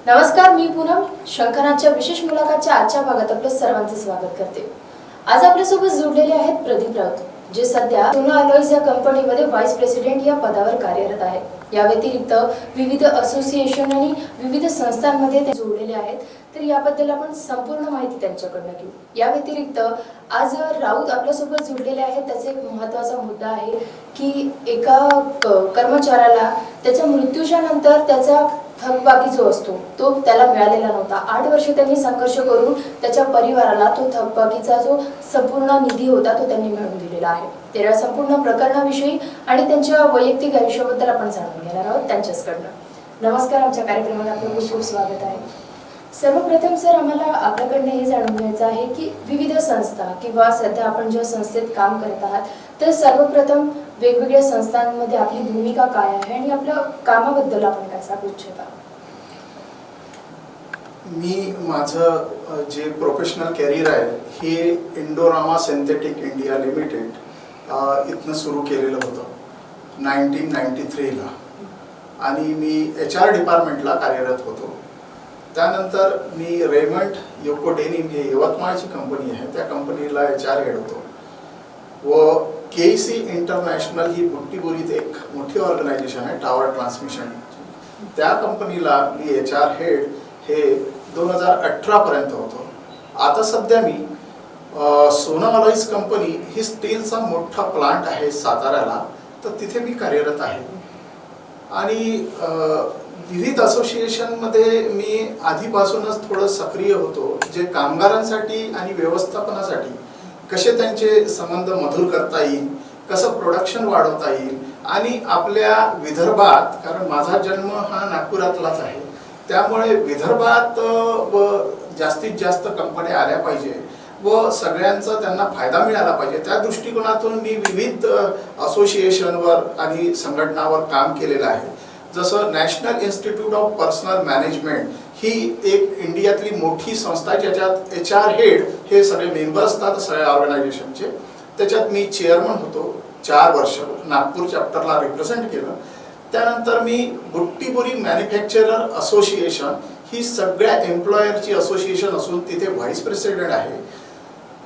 नमस्कार, मी पूनम शंखनाच्या विशेष मुलाखतच्या आजच्या भागात आपलं सर्वांचं स्वागत करते। आज आपल्यासोबत जोडलेले आहेत प्रदीप राऊत, जे सध्या सोना अलॉयज या कंपनीमध्ये व्हाईस प्रेसिडेंट या पदावर कार्यरत आहेत। या व्यतिरिक्त विविध असोसिएशन आणि विविध संस्थांमध्ये ते जोडलेले आहेत। तर याबद्दल आपण संपूर्ण माहिती त्यांच्याकडून घेऊ। या व्यतिरिक्त आज राऊत आपल्यासोबत जोडलेले आहेत। त्याचा एक महत्त्वाचा मुद्दा आहे की एका कर्मचाऱ्याला त्याच्या मृत्यूच्या नंतर त्याचा थकबाकी जो असतो तो त्याला मिळालेला नव्हता। 8 वर्ष त्यांनी संघर्ष करून त्याच्या परिवाराला तो थकबाकीचा जो संपूर्ण निधी होता तो त्यांनी मिळवून दिलेला आहे। त्या संपूर्ण प्रकरणाविषयी आणि त्यांच्या वैयक्तिक आयुष्याबद्दल आपण जाणून घेणार आहोत त्यांच्याकडून। नमस्कार, आमच्या कार्यक्रमात आपलं खूप खूप स्वागत आहे। सर्वप्रथम सर, आम्हाला आपल्याकडनं हे जाणून घ्यायचं आहे की विविध संस्था किंवा सध्या आपण ज्या संस्थेत काम करत आहात तर सर्वप्रथम वेगवेगळ्या संस्थांमध्ये आपली भूमिका काय आहे आणि आपल्या कामाबद्दल आपण काय सांगू इच्छिता? मी माझं जे प्रोफेशनल कॅरियर आहे हे इंडोरामा सिंथेटिक इंडिया लिमिटेड इथनं सुरू केलेलं होतं 1993 ला आणि मी HR डिपार्टमेंटला कार्यरत होतो। त्यानंतर मी रेमंड योको डेनिम हे यवतमाळची कंपनी आहे त्या कंपनीला HR हेड होतो व KC इंटरनॅशनल ही बुट्टीबोरीत एक मोठी ऑर्गनायझेशन आहे टॉवर ट्रान्समिशन, त्या कंपनीला मी HR हेड हे 2018 पर्यंत होतो। आता सध्या मी सोना अलॉयज कंपनी ही स्टीलचा मोठा प्लांट आहे साताऱ्याला, तर तिथे मी कार्यरत आहे आणि विविध असोसिएशनमध्ये मी आधीपासूनच थोडं सक्रिय होतो, जे कामगारांसाठी आणि व्यवस्थापनासाठी कसे त्यांचे संबंध मधुर करता येईल, कसं प्रोडक्शन वाढवता येईल आणि आपल्या विदर्भात, कारण माझा जन्म हा नागपुरातलाच आहे, त्यामुळे विदर्भात व जास्तीत जास्त कंपन्या आल्या पाहिजे व सगळ्यांचा त्यांना फायदा मिळाला पाहिजे, त्या दृष्टिकोनातून मी विविध असोसिएशनवर आणि संघटनावर काम केलेलं आहे। जसं national institute of personal management ही एक इंडियातली मोठी संस्था, ज्याच्यात HR हेड हे सगळे मेंबर असतात सगळ्या ऑर्गनायझेशनचे। त्याच्यात मी चेअरमन होतो 4 वर्ष, नागपूर चॅप्टरला रिप्रेझेंट केलं। त्यानंतर मी बुट्टीबोरी मॅन्युफॅक्चरर असोसिएशन ही सगळ्या एम्प्लॉयरची असोसिएशन असून तिथे व्हाईस प्रेसिडेंट आहे।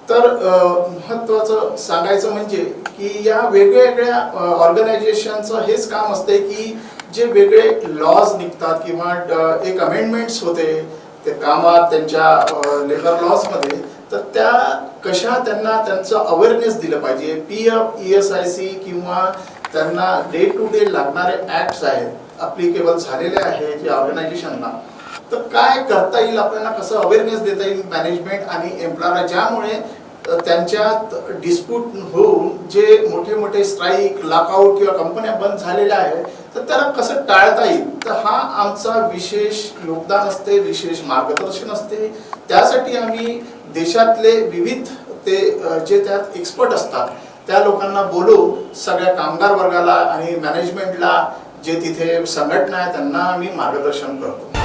तर महत्त्वाचं सांगायचं म्हणजे की या वेगवेगळ्या ऑर्गनायझेशनचं हेच काम असते की जे वेगळे लॉज निघतात किंवा एक अमेंडमेंट्स होते ते कामात त्यांच्या लेबर लॉजमध्ये, तर त्या कशा त्यांना त्यांचं अवेअरनेस दिलं पाहिजे। PF ESIC किंवा त्यांना डे टू डे लागणारे ॲक्ट्स आहेत ॲप्लिकेबल झालेले आहे जे ऑर्गनायझेशनला, तर काय करता येईल आपल्याला, कसं अवेअरनेस देता येईल मॅनेजमेंट आणि एम्प्लॉयरला, ज्यामुळे त्यांच्यात डिस्प्यूट होऊन जे मोठे मोठे स्ट्राईक लॉकआउट किंवा कंपन्या बंद झालेल्या आहेत तर त्याला कसं टाळता येईल। तर हा आमचा विशेष योगदान असते, विशेष मार्गदर्शन असते। त्यासाठी आम्ही देशातले विविध ते जे त्यात एक्सपर्ट असतात त्या लोकांना बोलवून सगळ्या कामगार वर्गाला आणि मॅनेजमेंटला जे तिथे संघटना आहे त्यांना आम्ही मार्गदर्शन करतो।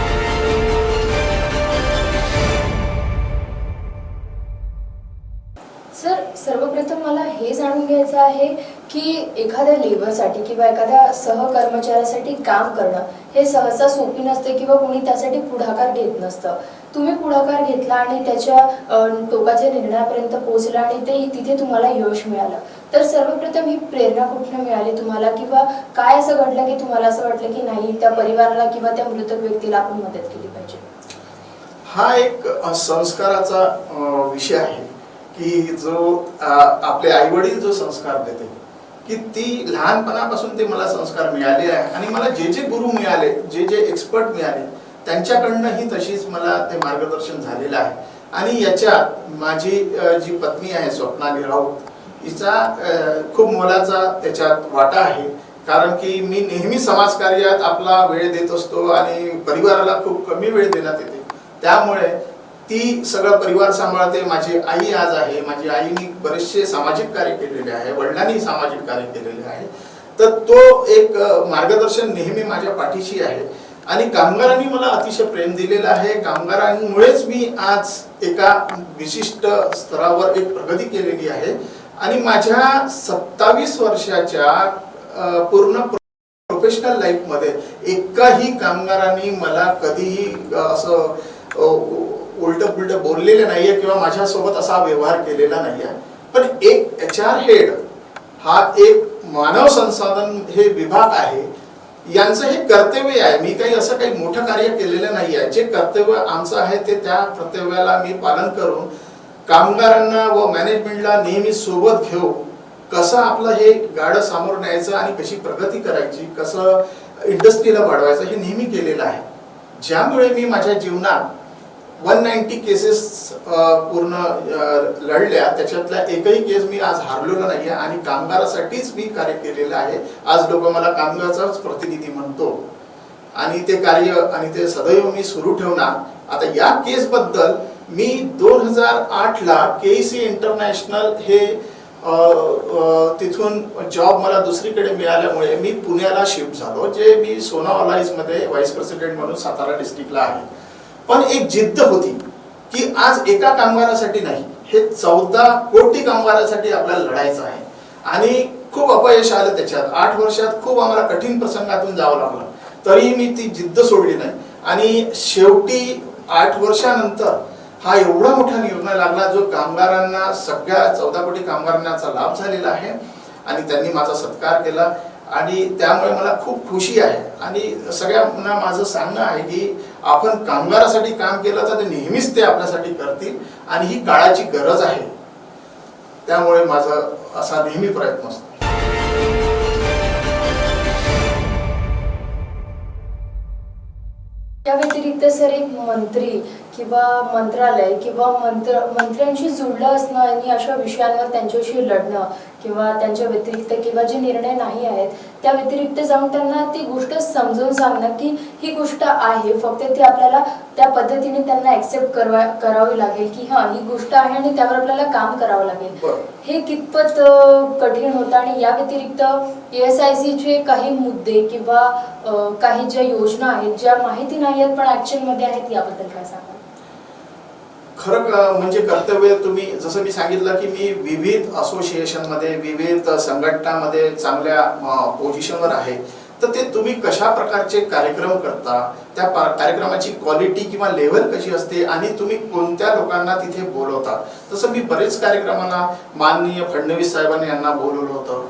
सर, सर्वप्रथम मला हे जाणून घ्यायचं आहे की एखाद्या लेबरसाठी किंवा एखाद्या सहकर्मचाऱ्यासाठी काम करणं हे सहसा सोपी नसते किंवा कोणी त्यासाठी पुढाकार घेत नसतं। तुम्ही पुढाकार घेतला आणि त्याच्या टोकाच्या निर्णयापर्यंत पोहोचला आणि ते तिथे तुम्हाला यश मिळालं, तर सर्वप्रथम ही प्रेरणा कुठून मिळाली तुम्हाला किंवा काय असं घडलं की तुम्हाला असं वाटलं की नाही, त्या परिवाराला किंवा त्या मृतक व्यक्तीला आपण मदत केली पाहिजे? हा एक संस्काराचा विषय आहे की जो आपले आईवडील जो संस्कार देते की ती लहानपणापासून ते मला संस्कार मिळाले आहे आणि मला जे जे गुरु मिळाले, जे जे एक्सपर्ट मिळाले त्यांच्याकडनंही तशीच मला ते मार्गदर्शन झालेलं आहे। आणि याच्यात माझी जी पत्नी आहे स्वप्नाली राऊत, हिचा खूप मोलाचा त्याच्यात वाटा आहे, कारण की मी नेहमी समाजकार्यात आपला वेळ देत असतो आणि परिवाराला खूप कमी वेळ देण्यात येते, त्यामुळे ती सगळं परिवार सांभाळते। माझी आई आज आहे, माझी आईने बरेचसे सामाजिक कार्य केलेले आहे, वडिलांनी सामाजिक कार्य केलेले आहे, तर तो एक मार्गदर्शन नेहमी माझ्या पाठीशी आहे। आणि कामगारांनी मला अतिशय प्रेम दिलेलं आहे, कामगारांमुळेच मी आज एका विशिष्ट स्तरावर एक प्रगती केलेली आहे आणि माझ्या 27 वर्षाच्या पूर्ण प्रोफेशनल लाईफमध्ये एकाही कामगारांनी मला कधीही असं उलट पुलट बोललेलं नाहीये किंवा माझ्यासोबत असा व्यवहार केलेला नाहीये. पण एक HR हेड हा एक मानव संसाधन हे विभाग आहे, यांचं हे कर्तव्य आहे. मी काही असं काही मोठं कार्य केलेलं नाही आहे. जे कर्तव्य आमचं आहे ते त्या कर्तव्याला मी पालन करून कामगारांना व मॅनेजमेंटला नेहमी सोबत घेऊ कसं आपलं हे गाडं सामोरं न्यायचं आणि कशी प्रगती करायची, कसं इंडस्ट्रीला वाढवायचं हे नेहमी केलेलं आहे. ज्यामुळे मी माझ्या जीवनात 190 केसेस पूर्ण लढल्या, त्याच्यातल्या एकही केस मी आज हारलेलो नाही आहे आणि कामगारासाठीच मी कार्य केलेलं आहे. आज लोक मला कामगाराचाच प्रतिनिधी म्हणतो आणि ते कार्य आणि ते सदैव मी सुरू ठेवणार. आता या केसबद्दल मी 2008 ला KEC इंटरनॅशनल हे तिथून जॉब मला दुसरीकडे मिळाल्यामुळे मी पुण्याला शिफ्ट झालो, जे मी सोना ऑलाईज मध्ये व्हाईस प्रेसिडेंट म्हणून सातारा डिस्ट्रिक्टला आहे. पण एक जिद्द होती की आज एका कामगारासाठी नाही, हे 14 कोटी कामगारासाठी आपल्याला लढायचं आहे. आणि खूप अपयश आलं त्याच्यात. 8 वर्षात खूप आम्हाला कठीण प्रसंगातून जावं लागलं, तरीही मी ती जिद्द सोडली नाही. आणि शेवटी 8 वर्षानंतर हा एवढा मोठा निर्णय लागला जो कामगारांना, सगळ्या 14 कोटी कामगारांना लाभ झालेला आहे आणि त्यांनी माझा सत्कार केला आणि त्यामुळे मला खूप खुशी आहे. आणि सगळ्यांना माझं सांगणं आहे की आपण कामगारासाठी काम केलं तर ते नेहमीच ते आपल्यासाठी करतील आणि ही काळाची गरज आहे. त्यामुळे माझा असा नेहमी प्रयत्न असतो. या व्यतिरिक्त सर एक मंत्री किंवा मंत्रालय किंवा मंत्र्यांशी जुळलं असणं आणि अशा विषयांवर त्यांच्याशी लढणं किंवा त्यांच्या व्यतिरिक्त किंवा जे निर्णय नाही आहेत त्या व्यतिरिक्त जाऊन त्यांना ती गोष्ट समजून सांगणं की ही गोष्ट आहे, फक्त ती आपल्याला त्या पद्धतीने त्यांना ऍक्सेप्ट करावी लागेल की हा ही गोष्ट आहे आणि त्यावर आपल्याला काम करावं लागेल, हे कितपत कठीण होतं. आणि या व्यतिरिक्त ESIC चे काही मुद्दे किंवा काही ज्या योजना आहेत ज्या माहिती नाही आहेत पण ऍक्शन मध्ये आहेत, याबद्दल काय सांगा? खरं म्हणजे कर्तव्य, तुम्ही जसं मी सांगितलं की मी विविध असोसिएशन मध्ये, विविध संघटनामध्ये चांगल्या पोझिशनवर आहे. तर ते तुम्ही कशा प्रकारचे कार्यक्रम करता, त्या कार्यक्रमाची क्वालिटी किंवा लेवल कशी असते आणि तुम्ही कोणत्या लोकांना तिथे बोलवता. जसं मी बरेच कार्यक्रमाला माननीय फडणवीस साहेबांनी यांना बोलवलं होतं.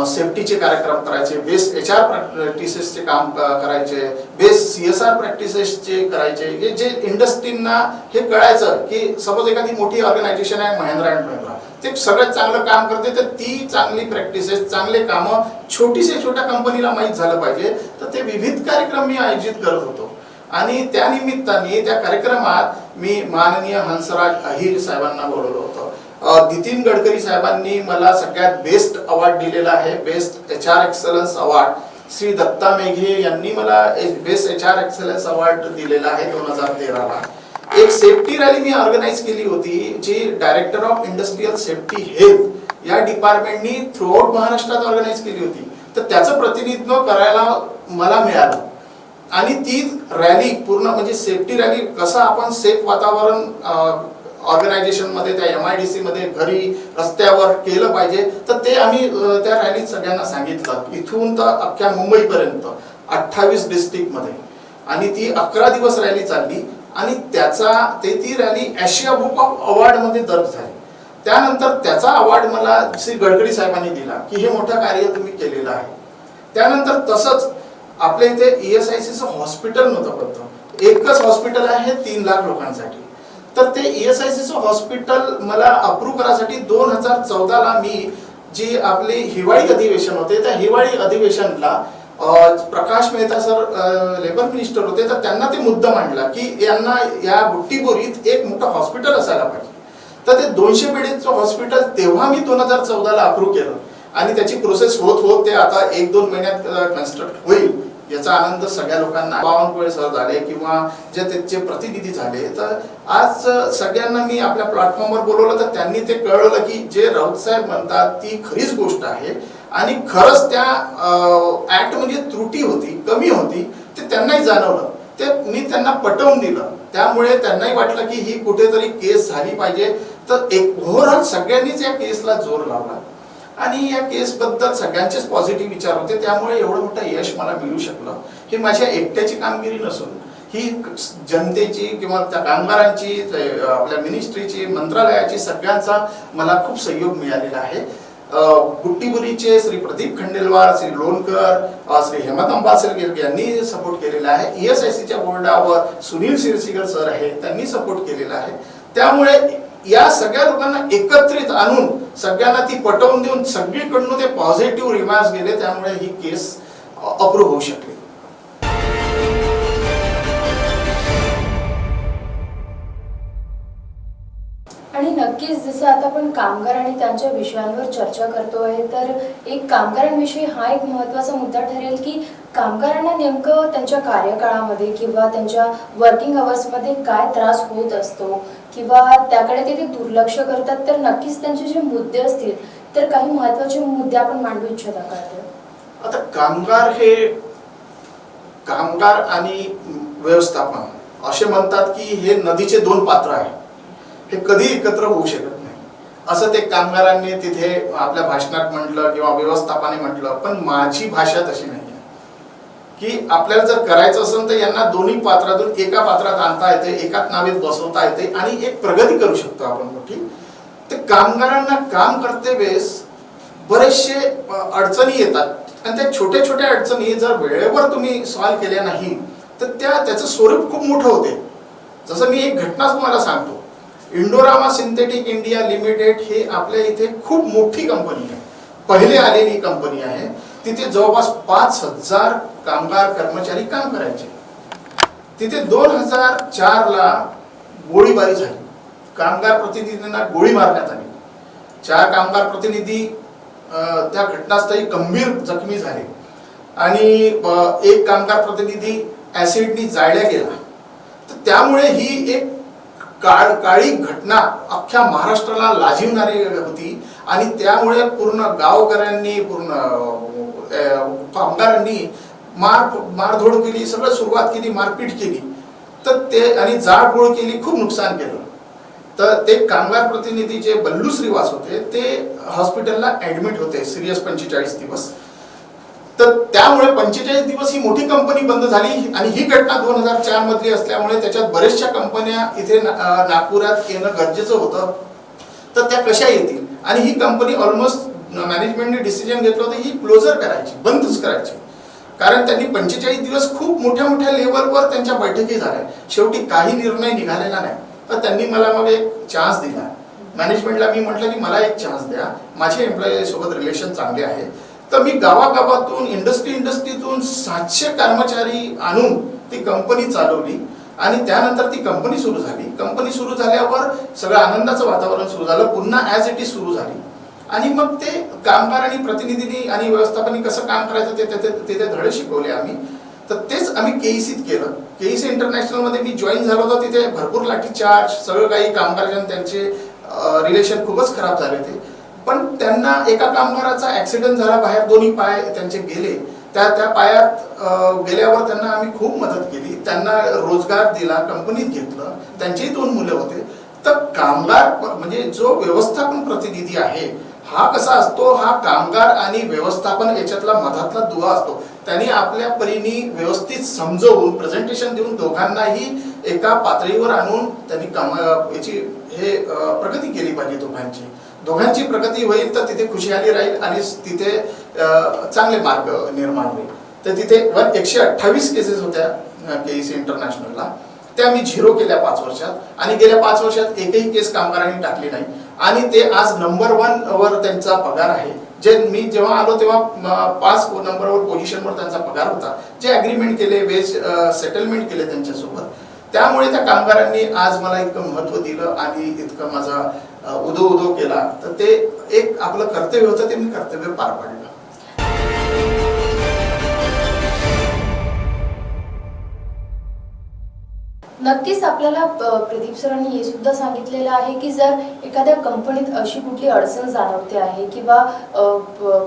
सेफ्टीचे कार्यक्रम करायचे, बेस्ट HR प्रॅक्टिसेसचे काम करायचे, बेस्ट CSR प्रॅक्टिसेसचे करायचे, जे इंडस्ट्रीजना हे कळायचं की सपोज एखादी मोठी ऑर्गनायझेशन आहे महिंद्रा अँड महिंद्रा, ते सगळ्यात चांगलं काम करते, तर ती चांगली प्रॅक्टिसेस, चांगले कामं छोट्या कंपनीला माहीत झालं पाहिजे. तर ते विविध कार्यक्रम मी आयोजित करत होतो आणि त्या निमित्ताने त्या कार्यक्रमात मी माननीय हंसराज अहिर साहेबांना बोलवलं होतं. नितीन गडकरी साहेबांनी मला सगळ्यात बेस्ट अवॉर्ड दिलेला आहे, best HR excellence award. Shri Datta Meghe यांनी मला बेस्ट HR एक्सलन्स अवॉर्ड दिलेला आहे 2013 ला. एक सेफ्टी रॅली मी ऑर्गनाइज केली होती, जी director of industrial safety health या डिपार्टमेंटनी थ्रू आउट महाराष्ट्रात ऑर्गनाइज केली होती. तर त्याचं प्रतिनिधित्व करायला मला मिळालं आणि ती रॅली पूर्ण म्हणजे सेफ्टी रॅली कसं आपण सेफ वातावरण ऑर्गनायझेशन मध्ये, त्या MIDC मध्ये, घरी, रस्त्यावर केलं पाहिजे. तर ते आम्ही त्या रॅलीत सगळ्यांना सांगितलं, इथून तर अख्ख्या मुंबईपर्यंत 28 डिस्ट्रिक्ट मध्ये. आणि ती 11 दिवस रॅली चालली आणि ती rally Asia book of award मध्ये दर्ज झाली. त्यानंतर त्याचा अवॉर्ड मला श्री गडकरी साहेबांनी दिला की हे मोठं कार्य तुम्ही केलेलं आहे. त्यानंतर तसंच आपल्या इथे ESICचं हॉस्पिटल नव्हतं फक्त, एकच हॉस्पिटल आहे 3 लाख लोकांसाठी. तर ते ESICचं हॉस्पिटल मला अप्रूव्ह करायसाठी 2014 ला मी जी आपले हिवाळी अधिवेशन होते, त्या हिवाळी अधिवेशनला Prakash Mehta sir labour minister होते, तर त्यांना ते मुद्दा मांडला की यांना या बुट्टीबोरीत एक मोठं हॉस्पिटल असायला पाहिजे. तर ते 200 बेडचं हॉस्पिटल तेव्हा मी 2014 ला अप्रूव्ह केलं आणि त्याची प्रोसेस होत ते आता 1-2 महिन्यात कन्स्ट्रक्ट होईल. याचा आनंद सगळ्या लोकांना, बावनकुळे सर झाले किंवा जे त्याचे प्रतिनिधी झाले. तर आज सगळ्यांना मी आपल्या प्लॅटफॉर्मवर बोलवलं, तर त्यांनी ते कळवलं की जे राऊत साहेब म्हणतात ती खरीच गोष्ट आहे आणि खरंच त्या ऍक्ट म्हणजे त्रुटी होती, कमी होती, ते त्यांनाही जाणवलं. ते मी त्यांना पटवून दिलं. त्यामुळे त्यांनाही वाटलं की ही कुठेतरी केस झाली पाहिजे. तर एक ओव्हरऑल सगळ्यांनीच या केसला जोर लावला आणि या केसबद्दल सगळ्यांचेच पॉझिटिव्ह विचार होते, त्यामुळे एवढं मोठं यश मला मिळू शकलं. हे माझ्या एकट्याची कामगिरी नसून ही जनतेची किंवा त्या कामगारांची, आपल्या मिनिस्ट्रीची, मंत्रालयाची, सगळ्यांचा मला खूप सहयोग मिळालेला आहे. बुट्टीबुरीचे श्री प्रदीप खंडेलवाल, श्री लोणकर, श्री हेमंत अंबासकर यांनी सपोर्ट केलेला आहे. ESICच्या बोर्डावर सुनील शिरसीकर सर आहे, त्यांनी सपोर्ट केलेला आहे. त्यामुळे या सगळ्या लोकांना एकत्रित आणून सगळ्यांना ती पटवून देऊन सगळीकडून ते पॉझिटिव्ह रिमार्क्स गेले, त्यामुळे ही केस अप्रूव्ह होऊ शकली. आणि नक्कीच जसं आता आपण कामगार आणि त्यांच्या विषयांवर चर्चा करतो आहे, तर एक कामगारांविषयी हा एक महत्त्वाचा मुद्दा ठरेल की कामगारांना नेमकं त्यांच्या कार्यकाळामध्ये किंवा त्यांच्या वर्किंग अवर्समध्ये काय त्रास होत असतो किंवा त्याकडे ते दुर्लक्ष करतात. तर नक्कीच त्यांचे जे मुद्दे असतील तर काही महत्त्वाचे मुद्दे आपण मांडू इच्छिता का? आता कामगार आणि व्यवस्थापन असे म्हणतात की हे नदीचे दोन पात्र आहे, हे कधी एकत्र होऊ शकत नाही, असं ते कामगारांनी तिथे आपल्या भाषणात म्हटलं किंवा व्यवस्थापनाने म्हटलं. पण माझी भाषा तशी नाही आहे की आपल्याला जर करायचं असेल तर यांना दोन्ही पात्रातून एका पात्रात आणता येते, एकाच नावेत बसवता येते आणि एक प्रगती करू शकतो आपण मोठी. ते कामगारांना काम करते वेळेस बरेचसे अडचणी येतात आणि त्या छोट्या छोट्या अडचणी जर वेळेवर तुम्ही सॉल्व्ह केल्या नाही तर त्याचं स्वरूप खूप मोठं होते. जसं मी एक घटनाच तुम्हाला सांगतो. इंडोरामा सिंथेटिक इंडिया लिमिटेड हे आपल्या इथे खूप मोठी कंपनी आहे, पहिले आलेली कंपनी आहे. तिथे जवळपास 5,000 कामगार कर्मचारी काम करायचे. तिथे 2004 ला गोळीबारी झाली, कामगार प्रतिनिधींना गोळी मारण्यात आली. 4 कामगार प्रतिनिधी त्या घटनास्थळी गंभीर जखमी झाले आणि एक कामगार प्रतिनिधी ऍसिडनी जाळला गेला. तर त्यामुळे ही एक काळी घटना अख्ख्या महाराष्ट्राला लाजिवणारी होती आणि त्यामुळे पूर्ण गावकऱ्यांनी, पूर्ण कामगारांनी मारधोड केली, सगळं सुरुवात केली, मारपीट केली. तर ते आणि जाळपोळ केली, खूप नुकसान केलं. तर ते कामगार प्रतिनिधी जे बल्लू श्रीवास होते ते हॉस्पिटलला ऍडमिट होते सिरियस 45 दिवस. तर त्यामुळे 45 दिवस ही मोठी कंपनी बंद झाली आणि ही घटना 2004 मधली असल्यामुळे त्याच्यात बरेचशा कंपन्या इथे नागपुरात येणं गरजेचं होतं. तर त्या कशा येतील आणि ही कंपनी ऑलमोस्ट मॅनेजमेंटने डिसिजन घेतलं होतं ही क्लोजर करायची, बंदच करायची. कारण त्यांनी 45 दिवस खूप मोठ्या मोठ्या लेवलवर त्यांच्या बैठकी झाल्या, शेवटी काही निर्णय निघालेला नाही. तर त्यांनी मला मग एक चान्स दिला. मॅनेजमेंटला मी म्हटलं की मला एक चान्स द्या, माझे एम्प्लॉई सोबत रिलेशन चांगले आहे. तर मी गावागावातून इंडस्ट्रीतून 700 कर्मचारी आणून ती कंपनी चालवली आणि त्यानंतर ती कंपनी सुरू झाली. कंपनी सुरू झाल्यावर सगळं आनंदाचं वातावरण सुरू झालं, पुन्हा ॲज इट इज सुरू झाली. आणि मग ते कामगार आणि प्रतिनिधींनी आणि व्यवस्थापनाने कसं काम करायचं ते तिथे धडे शिकवले आम्ही. तर तेच आम्ही केईसीत केलं. केईसी इंटरनॅशनलमध्ये मी जॉईन झालो होतो. तिथे भरपूर लाठीचार्ज, सगळं काही कामगारांचे त्यांचे रिलेशन खूपच खराब झाले होते. पण त्यांना एका कामगाराचा ऍक्सिडेंट झाला, बाहेर दोन्ही पाय त्यांचे गेले. त्या पायात गेल्यावर त्यांना आम्ही खूप मदत केली, त्यांना रोजगार दिला, कंपनीत घेतलं, त्यांचेही 2 मुलं होते. तर कामगार म्हणजे जो व्यवस्थापन प्रतिनिधी आहे हा कसा असतो, हा कामगार आणि व्यवस्थापन याच्यातला मधातला दुवा असतो. त्यांनी आपल्या परीने व्यवस्थित समजवून प्रेझेंटेशन देऊन दोघांनाही एका पातळीवर आणून त्यांनी याची प्रगती केली पाहिजे. दोघांची प्रगती होईल तर तिथे खुशहाली राहील आणि तिथे चांगले मार्ग निर्माण होईल. तर तिथे 128 केसेस होत्या केईसी इंटरनॅशनलला, त्या मी 0 केल्या 5 वर्षात आणि गेल्या 5 वर्षात एकही केस कामगारांनी टाकली नाही. आणि ते आज नंबर 1 वर त्यांचा पगार आहे. जे मी जेव्हा आलो तेव्हा 5 नंबरवर पोझिशनवर त्यांचा पगार होता. जे अग्रीमेंट केले, वेज सेटलमेंट केले त्यांच्यासोबत, त्यामुळे त्या कामगारांनी आज मला इतकं महत्त्व दिलं आणि इतकं माझा उदो केला. तर ते एक आपलं कर्तव्य होतं, ते मी कर्तव्य पार पाडलं. नक्कीच आपल्याला प्रदीप सरांनी हे सुद्धा सांगितलेलं आहे की जर एखाद्या कंपनीत अशी कुठली अडचण जाणवते आहे किंवा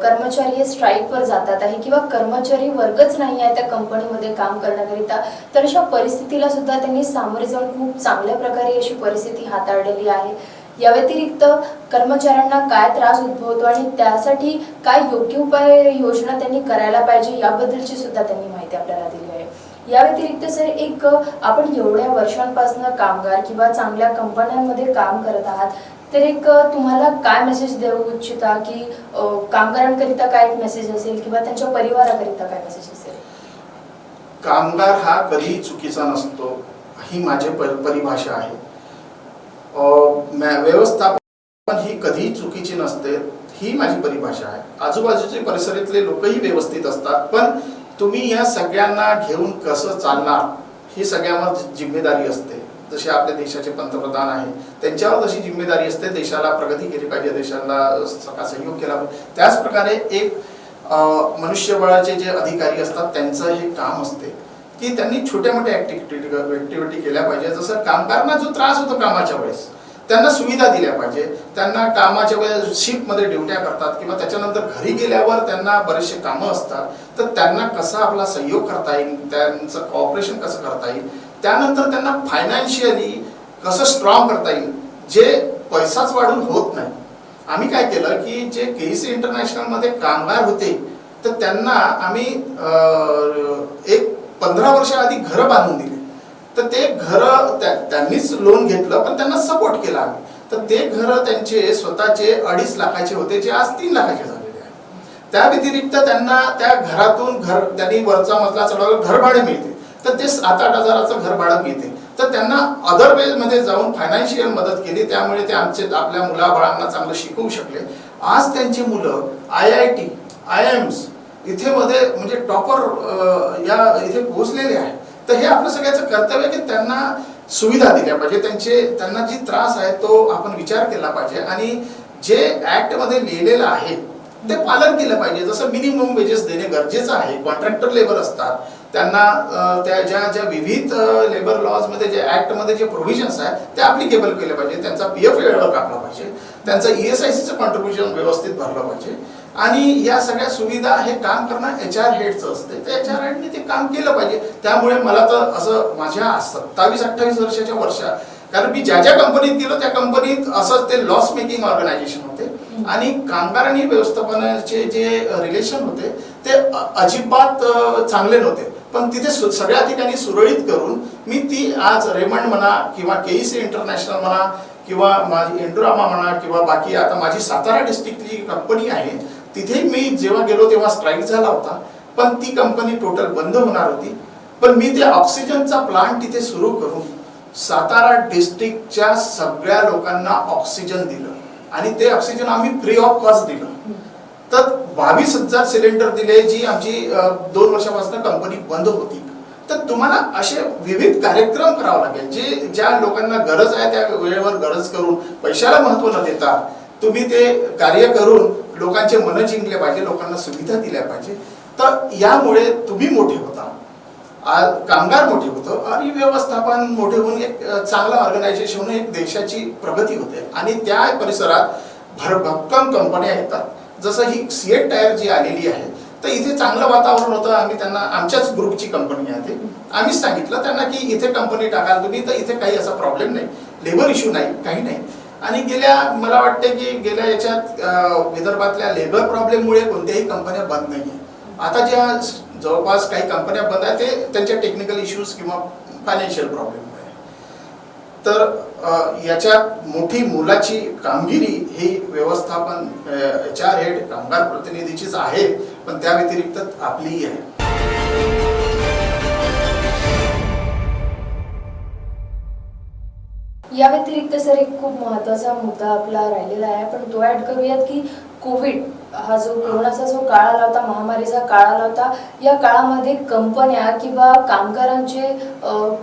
कर्मचारी हे स्ट्राईकवर जातात आहे किंवा कर्मचारी वर्गच नाही आहे त्या कंपनीमध्ये काम करण्याकरिता, तर अशा परिस्थितीला सुद्धा त्यांनी सामोरे जाऊन खूप चांगल्या प्रकारे अशी परिस्थिती हाताळलेली आहे. या व्यतिरिक्त कर्मचाऱ्यांना काय त्रास उद्भवतो आणि त्यासाठी काय योग्य उपाय योजना त्यांनी करायला पाहिजे याबद्दलची सुद्धा त्यांनी माहिती आपल्याला दिली आहे. या व्यतिरिक्त सर एक आपण एवढ्या वर्षांपासून कामगार किंवा चांगल्या कंपन्यांमध्ये काम करत आहात, तर एक तुम्हाला काय मेसेज देऊ इच्छिता की कामगारांकरिता काय एक मेसेज असेल किंवा त्यांच्या परिवाराकरिता काय मेसेज असेल? कामगार हा कधी चुकीचा नसतो, ही माझी परिभाषा आहे. व्यवस्थापन ही कधी चुकीची नसते, ही माझी परिभाषा आहे. आजूबाजूचे परिसरातले लोकही व्यवस्थित असतात, पण तुम्ही या सगळ्यांना घेऊन कसं चालणार ही सगळ्यांवर जिम्मेदारी असते. जसे आपल्या देशाचे पंतप्रधान आहे, त्यांच्यावर जशी जिम्मेदारी असते देशाला प्रगती केली पाहिजे, देशाला सहयोग केला पाहिजे, त्याच प्रकारे एक मनुष्यबळाचे जे अधिकारी असतात त्यांचं हे काम असते की त्यांनी छोट्या मोठ्या ऍक्टिव्हिटी केल्या पाहिजे. जसं कामगारांना जो त्रास होतो कामाच्या वेळेस त्यांना सुविधा दिल्या पाहिजे. त्यांना कामाच्या वेळेस शिफ्टमध्ये ड्युट्या करतात किंवा त्याच्यानंतर घरी गेल्यावर त्यांना बरेचसे कामं असतात, तर त्यांना कसा आपला सहयोग करता येईल, त्यांचं कॉपरेशन कसं करता येईल, त्यानंतर त्यांना फायनान्शियली कसं स्ट्रॉंग करता येईल, जे पैसाच वाढून होत नाही. आम्ही काय केलं की जे केईसी इंटरनॅशनलमध्ये कामगार होते तर त्यांना आम्ही एक 15 वर्ष आधी घरं बांधून दिली. तर ते घरं त्यांनीच लोन घेतलं, पण त्यांना सपोर्ट केला आम्ही. तर ते घरं त्यांचे स्वतःचे 2.5 लाखाचे होते, जे आज 3 लाखाचे झालेले आहे. त्या व्यतिरिक्त त्यांना त्या घरातून त्यांनी वरचा मजला चढवला घर भाडे मिळते, तर ते 7-8 हजाराचं घर भाडं मिळते. तर त्यांना अदर वेज मध्ये जाऊन फायनान्शियल मदत केली, त्यामुळे ते आपल्या मुलाबाळांना चांगलं शिकवू शकले. आज त्यांची मुलं IIT, IIMs इथे मध्ये म्हणजे टॉपर इथे पोहोचलेले आहे. तर हे आपलं सगळ्याचं कर्तव्य की त्यांना सुविधा दिल्या पाहिजे, त्यांना जी त्रास आहे तो आपण विचार केला पाहिजे आणि जे ऍक्ट मध्ये लिहिलेलं आहे ते पालन केलं पाहिजे. जसं मिनिमम वेजेस देणे गरजेचं आहे. कॉन्ट्रॅक्टर लेबर असतात त्यांना त्या ज्या विविध लेबर लॉज मध्ये जे ऍक्ट मध्ये जे प्रोव्हिजन्स आहेत ते ऍप्लिकेबल केले पाहिजे. त्यांचा PF वेळेवर कापला पाहिजे, त्यांचं ESICचं कॉन्ट्रीब्युशन व्यवस्थित भरलं पाहिजे. आणि या सगळ्या सुविधा हे काम करणं HR हेडचं असते, तर HR हेडने ते काम केलं पाहिजे. त्यामुळे मला तर असं माझ्या 27-28 वर्षाच्या वर्षात, कारण मी ज्या कंपनीत गेलो त्या कंपनीत असंच ते लॉस मेकिंग ऑर्गनायझेशन होते आणि कामगारांनी व्यवस्थापनाचे जे रिलेशन होते ते अजिबात चांगले नव्हते. पण तिथे सगळ्या ठिकाणी सुरळीत करून मी ती आज रेमंड म्हणा किंवा केईसी इंटरनॅशनल म्हणा किंवा माझी एंडोरामा म्हणा किंवा बाकी आता माझी सातारा डिस्ट्रिक्टची कंपनी आहे, तिथे मी जेव्हा गेलो तेव्हा स्ट्राईक झाला होता, पण ती कंपनी टोटल बंद होणार होती. पण मी ते ऑक्सिजनचा प्लांट तिथे सुरू करून सातारा डिस्ट्रिक्टच्या सगळ्या लोकांना ऑक्सिजन दिलं आणि ते ऑक्सिजन आम्ही फ्री ऑफ कॉस्ट दिलं. तर 22,000 सिलेंडर दिले, जी आमची 2 वर्षापासून कंपनी बंद होती. तर तुम्हाला असे विविध कार्यक्रम करावे लागेल, जे ज्या लोकांना गरज आहे त्या वेळेवर गरज करून पैशाला महत्त्व न देता तुम्ही ते कार्य करून लोकांचे मन जिंकले पाहिजे, लोकांना सुविधा दिल्या पाहिजे. तर यामुळे तुम्ही मोठे होता, कामगार मोठे होतो आणि व्यवस्थापन मोठे होऊन एक चांगलं ऑर्गनायझेशन होऊन एक देशाची प्रगती होते आणि त्या परिसरात भरभक्कम कंपन्या येतात. जसं ही सीएट टायर जी आलेली आहे, तर इथे चांगलं वातावरण होतं. आम्ही त्यांना, आमच्याच ग्रुपची कंपनी आहे, आम्हीच सांगितलं त्यांना की इथे कंपनी टाकाल तुम्ही, तर इथे काही असा प्रॉब्लेम नाही, लेबर इश्यू नाही, काही नाही. आणि मला वाटते की गेल्या याच्यात विदर्भातल्या लेबर प्रॉब्लेममुळे कोणत्याही कंपन्या बंद नाही आहे. आता ज्या जवळपास काही कंपन्या बंद आहेत ते त्यांच्या टेक्निकल इश्यूज किंवा फायनान्शियल प्रॉब्लेम आहे. तर याच्यात मोठी मोलाची कामगिरी ही व्यवस्थापन HR हेड कामगार प्रतिनिधीचीच आहे, पण त्या व्यतिरिक्त आपलीही आहे. या व्यतिरिक्त सर एक खूप महत्त्वाचा मुद्दा आपला राहिलेला आहे, पण तो ऍड करूयात की कोविड हा जो कोरोनाचा जो काळ आला होता, महामारीचा काळ आला होता, या काळामध्ये कंपन्या किंवा कामगारांचे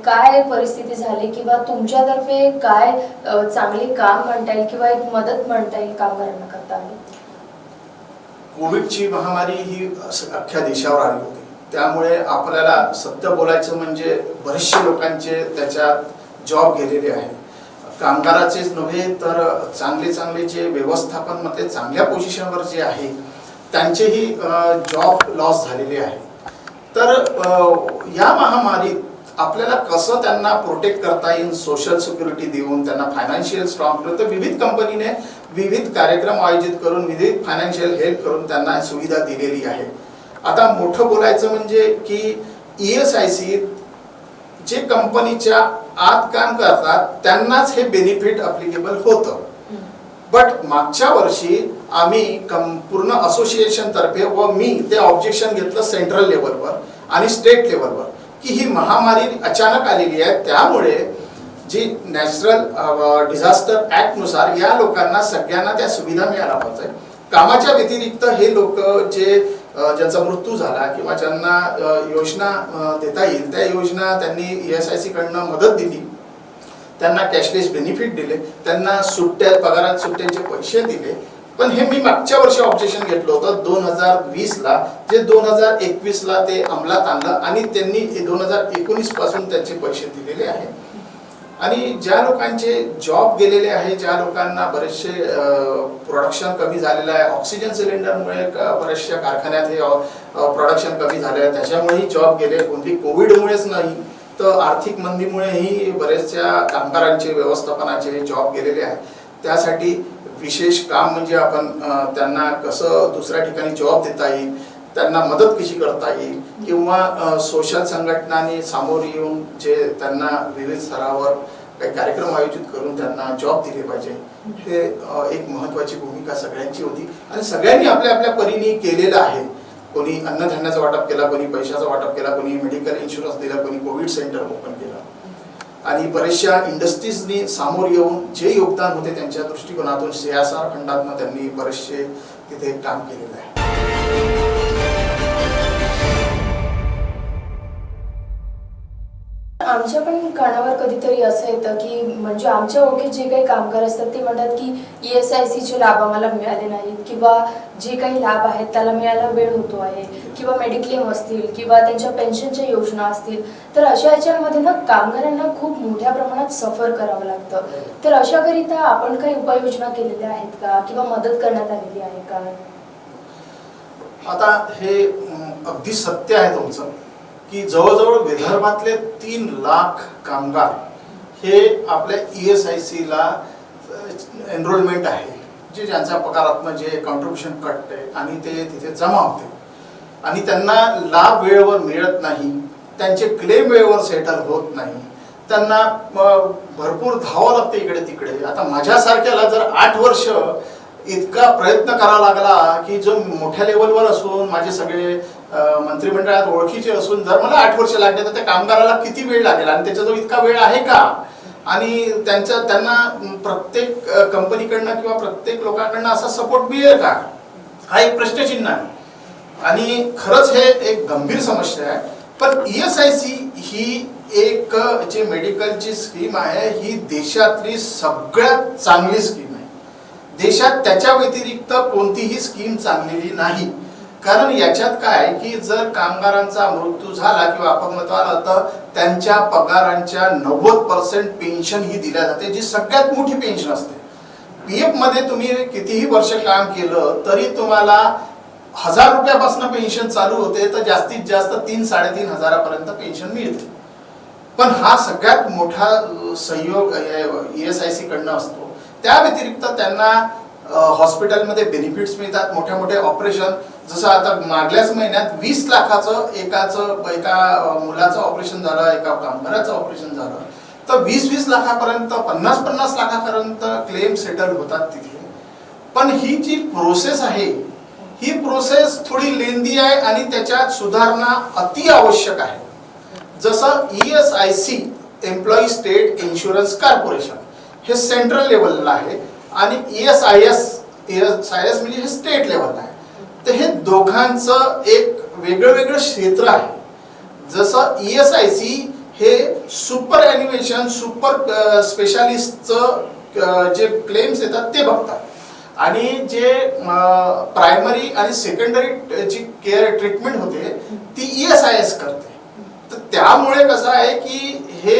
काय परिस्थिती झाली किंवा तुमच्यातर्फे काय चांगले काम म्हणता येईल किंवा एक मदत म्हणता येईल कामगारांना करता आली? कोविडची महामारी ही अख्ख्या देशावर आली होती, त्यामुळे आपल्याला सत्य बोलायचं म्हणजे बरेचसे लोकांचे त्याच्यात जॉब गेलेले आहे. कामगाराचेच नव्हे तर चांगले जे व्यवस्थापन मध्ये चांगल्या पोझिशनवर जे आहे त्यांचेही जॉब लॉस झालेले आहे. तर या महामारीत आपल्याला कसं त्यांना प्रोटेक्ट करता येईल, सोशल सिक्युरिटी देऊन त्यांना फायनान्शियल स्ट्रॉंग करून, तर विविध कंपनीने विविध कार्यक्रम आयोजित करून विविध फायनान्शियल हेल्प करून त्यांना सुविधा दिलेली आहे. आता मोठं बोलायचं म्हणजे की ESIC जे कंपनीच्या आत काम करतात त्यांनाच हे बेनिफिट अप्लिकेबल होतं. बट मागच्या वर्षी आम्ही पूर्ण असोसिएशन तर्फे व मी ते ऑब्जेक्शन घेतलं सेंट्रल लेवलवर आणि स्टेट लेवलवर की ही महामारी अचानक आलेली आहे, त्यामुळे जी नॅचरल डिझास्टर ऍक्ट नुसार या लोकांना सगळ्यांना त्या सुविधा मिळायला पाहिजे. कामाच्या व्यतिरिक्त हे लोक जे ज्यांचा मृत्यू झाला किंवा ज्यांना योजना देता येईल त्या योजना त्यांनी ESIC कडनं मदत दिली, त्यांना कॅशलेस बेनिफिट दिले, त्यांना सुट्ट्या पगारात सुट्ट्यांचे पैसे दिले. पण हे मी मागच्या वर्षी ऑब्जेक्शन घेतलं होतं 2020 ला, जे 2021 ला ते अंमलात आणलं आणि त्यांनी 2019 पासून त्यांचे पैसे दिलेले आहे. आणि ज्या लोकांचे जॉब गेलेले आहे, ज्या लोकांना बरेचसे प्रोडक्शन कमी झालेलं आहे, ऑक्सिजन सिलेंडरमुळे बऱ्याचशा कारखान्यात हे प्रोडक्शन कमी झाले आहे, त्याच्यामुळेही जॉब गेले. ओन्ली कोविडमुळेच नाही तर आर्थिक मंदीमुळेही बरेचशा कामगारांचे व्यवस्थापनाचे जॉब गेलेले आहेत. त्यासाठी विशेष काम म्हणजे आपण त्यांना कसं दुसऱ्या ठिकाणी जॉब देता येईल, त्यांना मदत कशी करता येईल किंवा सोशल संघटनांनी सामोर येऊन जे त्यांना विविध स्तरावर काही कार्यक्रम आयोजित करून त्यांना जॉब दिले पाहिजे, हे एक महत्त्वाची भूमिका सगळ्यांची होती आणि सगळ्यांनी आपल्या आपल्या परीने केलेलं आहे. कोणी अन्नधान्याचं वाटप केला, कोणी पैशाचं वाटप केला, कोणी मेडिकल इन्शुरन्स दिला, कोणी कोविड सेंटर ओपन केलं आणि बऱ्याचशा इंडस्ट्रीजनी सामोर येऊन जे योगदान होते त्यांच्या दृष्टिकोनातून CSR फंडातून त्यांनी बरेचसे तिथे काम केलेलं आहे. आमच्या पण कानावर कधीतरी असं येतं की म्हणजे आमच्या ओळखीत जे काही कामगार असतात ते म्हणतात की ESICचे लाभ आम्हाला मिळाले नाहीत किंवा जे काही लाभ आहेत त्याला मिळायला वेळ होतो आहे किंवा मेडिक्लेम असतील किंवा त्यांच्या पेन्शनच्या योजना असतील, तर अशा याच्यामध्ये ना कामगारांना खूप मोठ्या प्रमाणात सफर करावं लागतं. तर अशाकरिता आपण काही उपाययोजना केलेल्या आहेत का किंवा मदत करण्यात आलेली आहे का? आता हे अगदी सत्य आहे तुमचं की जवळजवळ विदर्भातले 3 लाख कामगार हे आपल्या ESIC ला एनरोलमेंट आहे, जे ज्यांच्या पगारातनं जे कॉन्ट्रिब्युशन कटते आणि ते तिथे जमा होते आणि त्यांना लाभ वेळेवर मिळत नाही, त्यांचे क्लेम वेळेवर सेटल होत नाही, त्यांना भरपूर धावावं लागतं इकडे तिकडे. आता माझ्यासारख्याला जर 8 वर्ष इतका प्रयत्न करावा लागला की जो मोठ्या लेवलवर असून माझे सगळे मंत्रिमंडळात ओळखीचे असून जर मला 8 वर्ष लागले तर त्या कामगाराला किती वेळ लागेल आणि त्याच्याजवळ इतका वेळ आहे का आणि त्यांना प्रत्येक कंपनीकडनं किंवा प्रत्येक लोकांकडनं असा सपोर्ट मिळेल का, हा एक प्रश्नचिन्ह आहे. आणि खरंच हे एक गंभीर समस्या आहे. पण ESIC ही एक जे मेडिकलची स्कीम आहे ही देशातली सगळ्यात चांगली स्कीम आहे. देशात त्याच्या व्यतिरिक्त कोणतीही स्कीम चांगलेली नाही. कारण याच्यात काय की जर कामगारांचा मृत्यू झाला किंवा अपंगत्व आलं तर त्यांच्या पगारांच्या 90% पेन्शन ही दिल्या जाते, जी सगळ्यात मोठी पेन्शन असते. PF मध्ये तुम्ही कितीही वर्ष काम केलं तरी तुम्हाला 1000 रुपयापासून पेन्शन चालू होते तर जास्तीत जास्त 3-3.5 हजारापर्यंत पेन्शन मिळते. पण हा सगळ्यात मोठा सहयोग ESIC कडनं असतो. त्या व्यतिरिक्त त्यांना हॉस्पिटलमध्ये बेनिफिट्स मिळतात, मोठ्या मोठ्या ऑपरेशन, जसं आता मागल्याच महिन्यात 20 लाखाचं एका मुलाचं ऑपरेशन झालं, एका कामगाराचं ऑपरेशन झालं, तर 20-20 लाखापर्यंत 50-50 लाखापर्यंत क्लेम सेटल होतात तिथे. पण ही जी प्रोसेस आहे ही प्रोसेस थोडी लेंदी आहे आणि त्याच्यात सुधारणा अति आवश्यक आहे. जसं ESIC employee state insurance corporation हे सेंट्रल लेवलला आहे आणि ESIS म्हणजे हे स्टेट लेवलला आहे. तर हे दोघांचं एक वेगळं क्षेत्र आहे. जसं ESIC हे सुपर ॲनिमेशन सुपर स्पेशालिस्टचं जे क्लेम्स येतात ते बघतात आणि जे प्रायमरी आणि सेकंडरी जी केअर ट्रीटमेंट होते ती ESIS करते. तर त्यामुळे कसं आहे की हे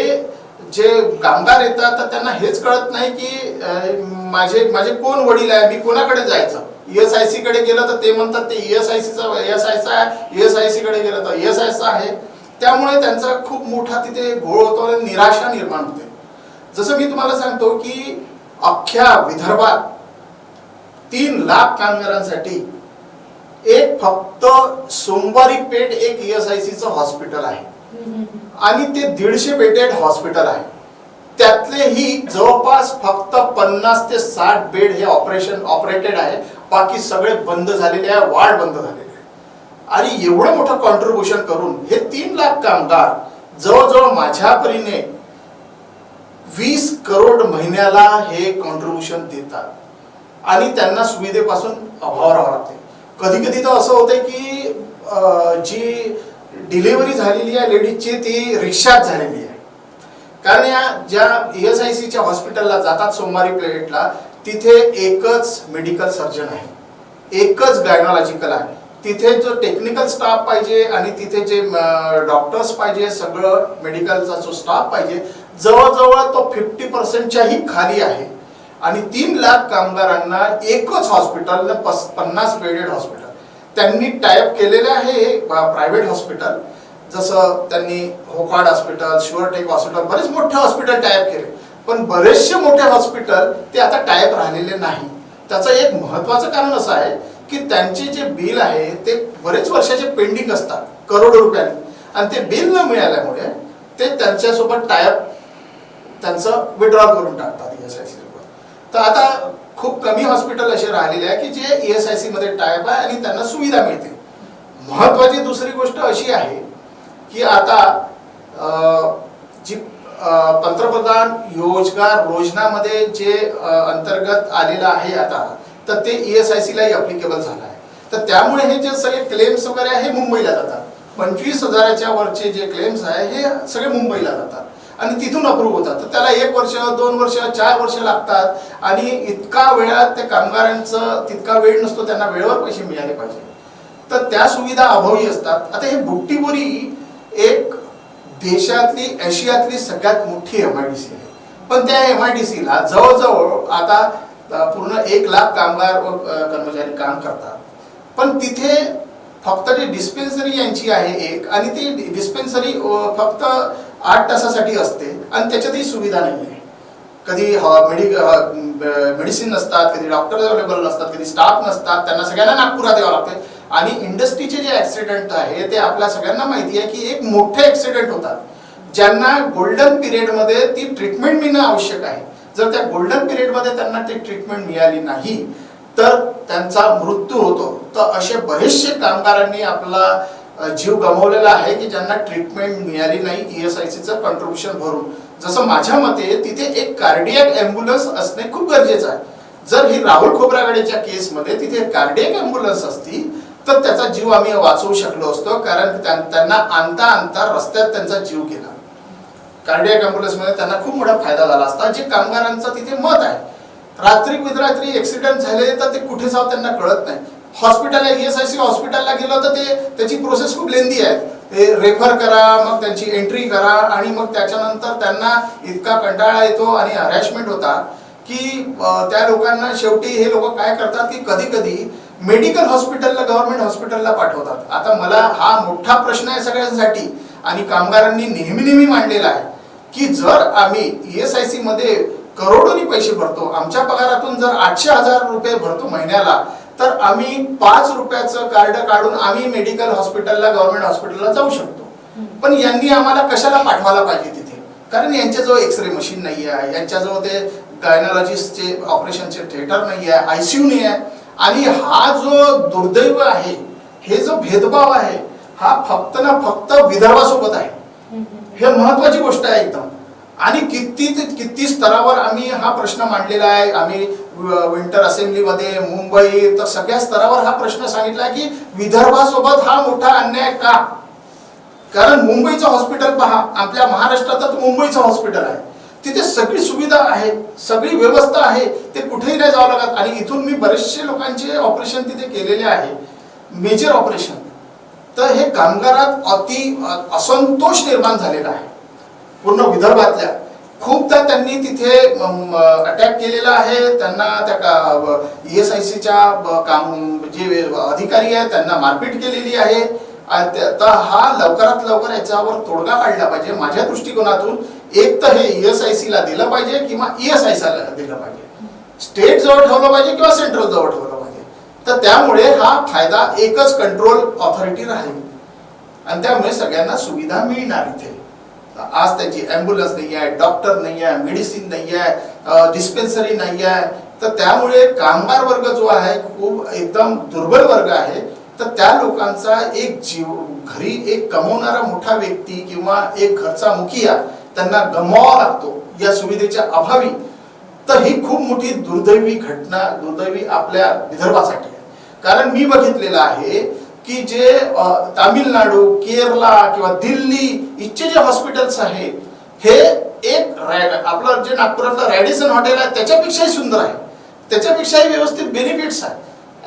जे कामगार येतात तर त्यांना हेच कळत नाही की माझे कोण वडील आहे, मी कोणाकडे जायचं. ESIC कडे गेलं तर ते म्हणतात ते ESIC कडे गेलं तर ESIS आहे, त्यामुळे त्यांचा खूप मोठा तिथे घोळ होतो आणि निराशा निर्माण होते. जसं मी तुम्हाला सांगतो की अख्ख्या विदर्भात 3 लाख कामगारांसाठी एक फक्त सोमवारी पेठ एक ESICचं हॉस्पिटल आहे आणि ते 150 बेडेड हॉस्पिटल आहे. त्यातलेही जवळपास फक्त 50 ते 60 बेड हे ऑपरेटेड आहे, बाकी सगळे बंद झालेले आहे, वार्ड बंद झालेले आहे. आणि एवढं मोठं कॉन्ट्रीब्युशन करून हे 3 लाख कामगार जवळजवळ माझ्या परीने 20 करोड महिन्याला हे कॉन्ट्रीब्युशन देतात आणि त्यांना सुविधेपासून अभाव राहावं लागते. कधी कधी तर असं होतंय की जी डिलिव्हरी झालेली आहे लेडीजची ती रिक्षात झालेली आहे. कारण या ज्या ESICच्या हॉस्पिटलला जातात सोमवारी प्लेटला, तिथे एकच मेडिकल सर्जन आहे, एकच गायनॉलॉजिकल आहे. तिथे जो टेक्निकल स्टाफ पाहिजे आणि तिथे जे डॉक्टर्स पाहिजे, सगळं मेडिकलचा जो स्टाफ पाहिजे, जवळजवळ तो 50%च्याही खाली आहे. आणि 3 लाख कामगारांना एकच हॉस्पिटल, 50 बेडेड हॉस्पिटल त्यांनी टायअप केलेले आहे. प्रायव्हेट हॉस्पिटल जसं त्यांनी होकाड हॉस्पिटल, शुअरटेक हॉस्पिटल, बरेच मोठे हॉस्पिटल टायअप केले, पण बरेचसे मोठे हॉस्पिटल ते आता टायअप राहिलेले नाही. त्याचं एक महत्त्वाचं कारण असं आहे की त्यांचे जे बिल आहे ते बरेच वर्षाचे पेंडिंग असतात करोडो रुपयांनी, आणि ते बिल न मिळाल्यामुळे ते त्यांच्यासोबत टायअप त्यांचं विड्रॉल करून टाकतात ESIC सोबत. तर आता खूप कमी हॉस्पिटल असे राहिलेले आहे की जे ESIC मध्ये टायअप आहे आणि त्यांना सुविधा मिळते. महत्त्वाची दुसरी गोष्ट अशी आहे की आता जी पंतप्रधान रोजगार योजनामध्ये जे अंतर्गत आलेलं आहे आता, तर ते ESIC लाही अप्लिकेबल झालं आहे. तर त्यामुळे हे जे सगळे क्लेम्स वगैरे आहे हे मुंबईला जातात. 25,000च्या वरचे जे क्लेम्स आहे हे सगळे मुंबईला जातात आणि तिथून अप्रूव्ह होतात. तर त्याला 1 वर्ष, 2 वर्ष, 4 वर्ष लागतात आणि इतका वेळात ते कामगारांचं तितका वेळ नसतो, त्यांना वेळेवर पैसे मिळाले पाहिजे. तर त्या सुविधा अभावी असतात. आता हे बुट्टीबोरी एक देशातली, आशियातली सगळ्यात मोठी MIDC आहे, पण त्या MIDCला जवळजवळ आता पूर्ण 1 लाख कामगार व कर्मचारी काम करतात. पण तिथे फक्त जी डिस्पेन्सरी यांची आहे एक, आणि ती डिस्पेन्सरी फक्त 8 तासासाठी असते आणि त्याच्यातही सुविधा नाही आहे. कधी मेडिसिन नसतात, कधी डॉक्टर अवेलेबल नसतात, कधी स्टाफ नसतात, त्यांना सगळ्यांना नागपुरात यावं लागते. आणि इंडस्ट्रीचे जे ऍक्सिडेंट आहे ते आपल्या सगळ्यांना माहिती आहे की एक मोठे ऍक्सिडेंट होतात ज्यांना गोल्डन पिरियडमध्ये ती ट्रीटमेंट मिळणं आवश्यक आहे. जर त्या गोल्डन पिरियडमध्ये त्यांना ती ट्रीटमेंट मिळाली नाही तर त्यांचा मृत्यू होतो. तर असे बरेचसे कामगारांनी आपला जीव गमावलेला आहे की ज्यांना ट्रीटमेंट मिळाली नाही ESICचं कॉन्ट्रीब्युशन भरून. जसं माझ्या मते तिथे एक कार्डियक ॲम्ब्युलन्स असणे खूप गरजेचं आहे. जर ही राहुल खोब्रागडेच्या केसमध्ये तिथे कार्डियक ॲम्ब्युलन्स असती तर त्याचा जीव आम्ही वाचवू शकलो असतो, कारण त्यांना आणता रस्त्यात त्यांचा जीव गेला. कार्डियक ॲम्ब्युलन्समध्ये त्यांना खूप मोठा फायदा झाला असता. जे कामगारांचं तिथे मत आहे, रात्री विदरात्री ॲक्सिडेंट झाले तर ते कुठे जावं त्यांना कळत नाही. हॉस्पिटल ESIC हॉस्पिटलला गेलं तर त्याची प्रोसेस खूप लेंदी आहे. ते रेफर करा, मग त्यांची एंट्री करा आणि मग त्याच्यानंतर त्यांना इतका कंटाळा येतो आणि हरॅशमेंट होता की त्या लोकांना शेवटी हे लोक काय करतात की कधी कधी मेडिकल हॉस्पिटलला, गव्हर्नमेंट हॉस्पिटलला पाठवतात. आता मला हा मोठा प्रश्न आहे सगळ्यांसाठी आणि कामगारांनी नेहमी मांडलेला आहे की जर आम्ही ESIC मध्ये करोडोनी पैसे भरतो, आमच्या पगारातून जर 800,000 रुपये भरतो महिन्याला, तर आम्ही 5 रुपयाचं कार्ड काढून आम्ही मेडिकल हॉस्पिटलला, गव्हर्नमेंट हॉस्पिटलला जाऊ शकतो. पण यांनी आम्हाला कशाला पाठवायला पाहिजे तिथे? कारण यांच्याजवळ एक्सरे मशीन नाही आहे, यांच्याजवळ ते गायनॉलॉजिस्टचे ऑपरेशनचे थिएटर नाही आहे, ICU नाही आहे. आणि हा जो दुर्दैव आहे, हे जो भेदभाव आहे, हा फक्त ना फक्त विदर्भासोबत आहे. हे महत्वाची गोष्ट आहे एकदम. आणि किती स्तरावर आम्ही हा प्रश्न मांडलेला आहे. आम्ही विंटर असेंब्लीमध्ये, मुंबई, तर सगळ्या स्तरावर हा प्रश्न सांगितला की विदर्भासोबत हा मोठा अन्याय का? कारण मुंबईचं हॉस्पिटल पहा, आपल्या महाराष्ट्रातच मुंबईचं हॉस्पिटल आहे, तिथे सगळी सुविधा आहे, सगळी व्यवस्था आहे, ते कुठेही नाही जावं लागत. आणि इथून मी बरेचसे लोकांचे ऑपरेशन तिथे केलेले आहे, मेजर ऑपरेशन. तर हे कामगारात असंतोष निर्माण झालेला आहे पूर्ण विदर्भातल्या. खूपदा त्यांनी तिथे अटॅक केलेला आहे. त्यांना त्या ESICच्या जे अधिकारी आहेत त्यांना मारपीट केलेली आहे तर हा लवकरात लवकर याच्यावर तोडगा काढला पाहिजे. माझ्या दृष्टिकोनातून एक तर हे ESIC ला दिलं पाहिजे किंवा ESIC ला दिलं पाहिजे. स्टेट जवळ ठेवलं पाहिजे किंवा सेंट्रल जवळ ठेवलं पाहिजे. तर त्यामुळे हा फायदा एकच कंट्रोल ऑथॉरिटी राहील आणि त्यामुळे सगळ्यांना सुविधा मिळणार इथे. आज त्याची ॲम्ब्युलन्स नाही आहे, डॉक्टर नाही आहे, मेडिसिन नाही आहे, डिस्पेन्सरी नाही आहे. तर त्यामुळे कामगार वर्ग जो आहे खूप एकदम दुर्बल वर्ग आहे. तर त्या लोकांचा एक जीव घरी एक कमवणारा मोठा व्यक्ती किंवा एक घरचा मुखिया त्यांना गमवावा लागतो या सुविधेच्या अभावी. तर ही खूप मोठी दुर्दैवी घटना दुर्दैवी आपल्या विदर्भासाठी आहे. कारण मी बघितलेलं आहे की जे तामिळनाडू, केरला किंवा दिल्ली इथचे जे हॉस्पिटल्स आहेत हे एक आपलं जे नागपुरातलं रॅडिसन हॉटेल आहे त्याच्यापेक्षाही सुंदर आहे, त्याच्यापेक्षाही व्यवस्थित बेनिफिट्स आहे,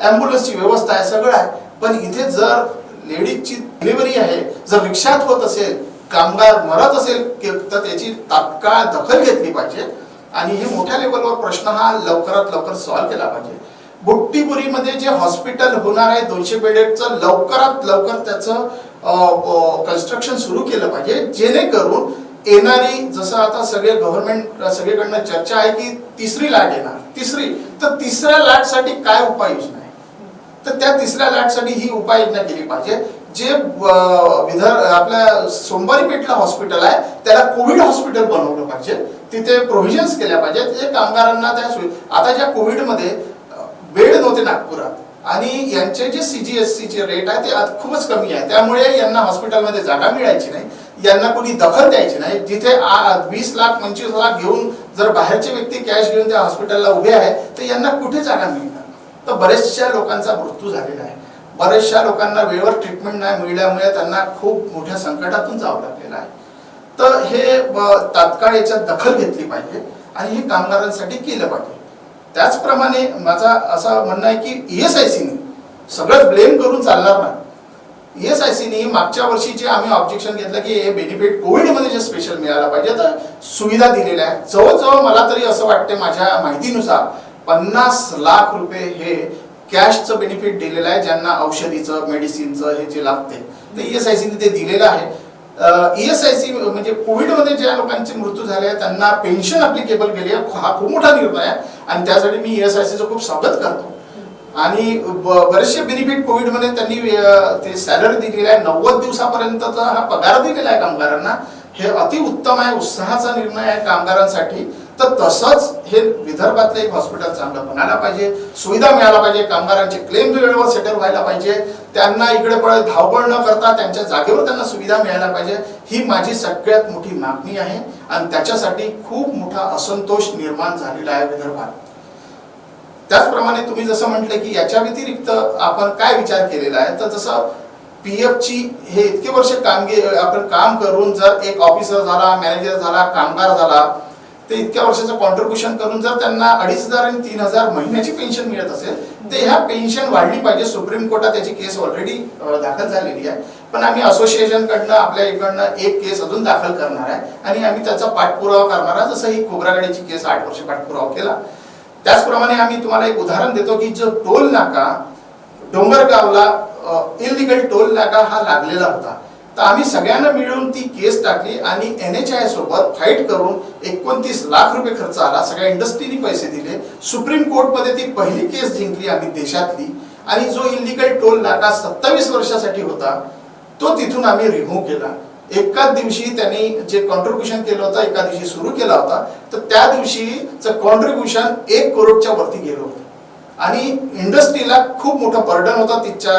ॲम्ब्युलन्सची व्यवस्था आहे, सगळं आहे. पण इथे जर लेडीजची डिलिव्हरी आहे, जर रिक्षात होत असेल, कामगार मरत असेल तर त्याची तात्काळ दखल घेतली पाहिजे आणि हे मोठ्या लेवलवर प्रश्न हा लवकरात लवकर सॉल्व्ह केला पाहिजे. बुट्टीपुरीमध्ये जे हॉस्पिटल होणार आहे 200 बेडेडचं लवकरात लवकर त्याचं कन्स्ट्रक्शन सुरू केलं पाहिजे, जेणेकरून येणारी जसं आता सगळे गव्हर्नमेंट सगळीकडनं चर्चा आहे की तिसरी लाट येणार, तर तिसऱ्या लाटसाठी काय उपाययोजना आहे, तर त्या तिसऱ्या लाटसाठी ही उपाययोजना केली पाहिजे. जे आपल्या सोमवारी पेठला हॉस्पिटल आहे त्याला कोविड हॉस्पिटल बनवलं पाहिजे, तिथे प्रोव्हिजन्स केल्या पाहिजेत. जे कामगारांना त्या आता ज्या कोविडमध्ये बेड नव्हते नागपुरात आणि यांचे जे CGSC चे रेट आहे ते खूपच कमी आहे, त्यामुळे यांना हॉस्पिटलमध्ये जागा मिळायची नाही, यांना कोणी दखल द्यायची नाही. जिथे 20 लाख 25 लाख घेऊन जर बाहेरचे व्यक्ती कॅश घेऊन त्या हॉस्पिटलला उभे आहे तर यांना कुठे जागा मिळणार. तर बरेचशा लोकांचा मृत्यू झालेला आहे, बरेचशा लोकांना वेळेवर ट्रीटमेंट नाही मिळाल्यामुळे त्यांना खूप मोठ्या संकटातून जावं लागलेलं आहे. तर हे तात्काळ याच्यात दखल घेतली पाहिजे आणि हे कामगारांसाठी केलं पाहिजे. त्याचप्रमाणे माझा असं म्हणणं आहे की ESICने सगळं ब्लेम करून चालणार नाही. ESICने मागच्या वर्षी जे आम्ही ऑब्जेक्शन घेतलं की हे बेनिफिट कोविडमध्ये जे स्पेशल मिळायला पाहिजे तर सुविधा दिलेल्या आहे. जवळजवळ मला तरी असं वाटते माझ्या माहितीनुसार 50 लाख रुपये हे कॅशचं बेनिफिट दिलेलं आहे, ज्यांना औषधीचं मेडिसिनचं हे जे लागते ते ESICने ते दिलेलं आहे. ESIC म्हणजे कोविडमध्ये ज्या लोकांचे मृत्यू झाले त्यांना पेन्शन अप्लिकेबल केली आहे, हा खूप मोठा निर्णय आहे आणि त्यासाठी मी ESICचं खूप स्वागत करतो. आणि बरेचसे बेनिफिट कोविडमध्ये त्यांनी ते सॅलरी दिलेली आहे, 90 दिवसापर्यंतचा हा पगार दिलेला आहे कामगारांना. हे अतिउत्तम आहे, उत्साहाचा निर्णय आहे कामगारांसाठी. तर तसंच हे विदर्भातलं एक हॉस्पिटल चांगलं बनायला पाहिजे, सुविधा मिळायला पाहिजे, कामगारांचे क्लेम वेळेवर सेटल व्हायला पाहिजे, त्यांना इकडे पडत धावपळ न करता त्यांच्या जागेवर त्यांना सुविधा मिळायला पाहिजे. ही माझी सगळ्यात मोठी मागणी आहे आणि त्याच्यासाठी खूप मोठा असंतोष निर्माण झालेला आहे विदर्भात. त्याचप्रमाणे तुम्ही जसं म्हटलं की याच्या व्यतिरिक्त आपण काय विचार केलेला आहे, तर जसं PF ची हे इतके वर्ष आपण काम करून जर एक ऑफिसर झाला, मॅनेजर झाला, कामगार झाला, ते इतक्या वर्षाचं कॉन्ट्रीब्युशन करून जर त्यांना 2,500 आणि 3,000 महिन्याची पेन्शन मिळत असेल तर ह्या पेन्शन वाढली पाहिजे. सुप्रीम कोर्टात त्याची केस ऑलरेडी दाखल झालेली आहे, पण आम्ही असोसिएशन कडनं आपल्या इकडनं एक केस अजून दाखल करणार आहे आणि आम्ही त्याचा पाठपुरावा करणार आहे. जसं ही खोब्रागडेची केस 8 वर्ष पाठपुरावा केला, त्याचप्रमाणे आम्ही तुम्हाला एक उदाहरण देतो की जो टोल नाका डोंगरगावला इलिगल टोल नाका हा लागलेला होता, तर आम्ही सगळ्यांना मिळून ती केस टाकली आणि NHAI सोबत फाईट करून 29 लाख रुपये खर्च आला, सगळ्या इंडस्ट्रीनी पैसे दिले. सुप्रीम कोर्टमध्ये ती पहिली केस जिंकली आम्ही देशातली आणि जो इलिगल टोल नाका 27 वर्षासाठी होता तो तिथून आम्ही रिमूव्ह केला. एकाच दिवशी त्यांनी जे कॉन्ट्रीब्युशन केलं होतं एका दिवशी सुरू केला होता, तर त्या दिवशीचं कॉन्ट्रीब्युशन 1 करोडच्या वरती गेलं होतं आणि इंडस्ट्रीला खूप मोठं बर्डन होतं, तिच्या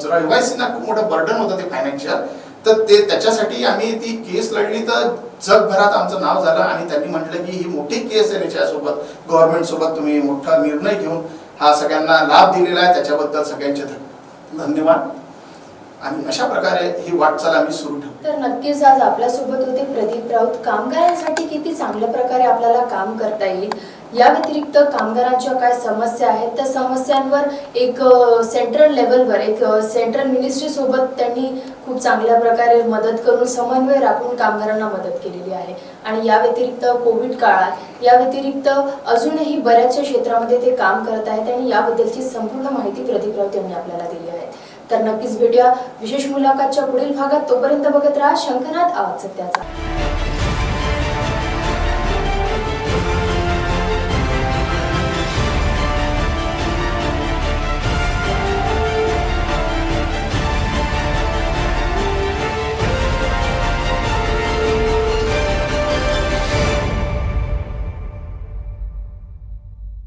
रहिवासींना खूप मोठं बर्डन होतं ते फायनान्शियल. तर ते त्याच्यासाठी आम्ही ती केस लढली, तर जगभरात आमचं नाव झालं आणि त्यांनी म्हटलं की ही मोठी केस NHAI सोबत गव्हर्नमेंट सोबत तुम्ही मोठा निर्णय घेऊन हा सगळ्यांना लाभ दिलेला आहे, त्याच्याबद्दल सगळ्यांचे धन्यवाद. आणि अशा प्रकारे ही वाटचाल आम्ही सुरू ठेवू. तर नक्कीच आज आपल्यासोबत होते प्रदीप राऊत. कामगारांसाठी किती चांगल्या प्रकारे आपल्याला काम करता येईल, या व्यतिरिक्त कामगारांच्या काय समस्या आहेत त्या समस्यांवर एक सेंट्रल लेवलवर एक सेंट्रल मिनिस्ट्री सोबत त्यांनी खूप चांगल्या प्रकारे मदत करून समन्वय राखून कामगारांना मदत केलेली आहे. आणि या व्यतिरिक्त कोविड काळात या व्यतिरिक्त अजूनही बऱ्याचशा क्षेत्रामध्ये ते काम करत आहेत आणि याबद्दलची संपूर्ण माहिती प्रदीप राऊत यांनी आपल्याला दिली आहे. तर नक्कीच भेटूया विशेष मुलाखतच्या पुढील भागात. तोपर्यंत बघत राहा शंखनाद आवाज सत्याचा.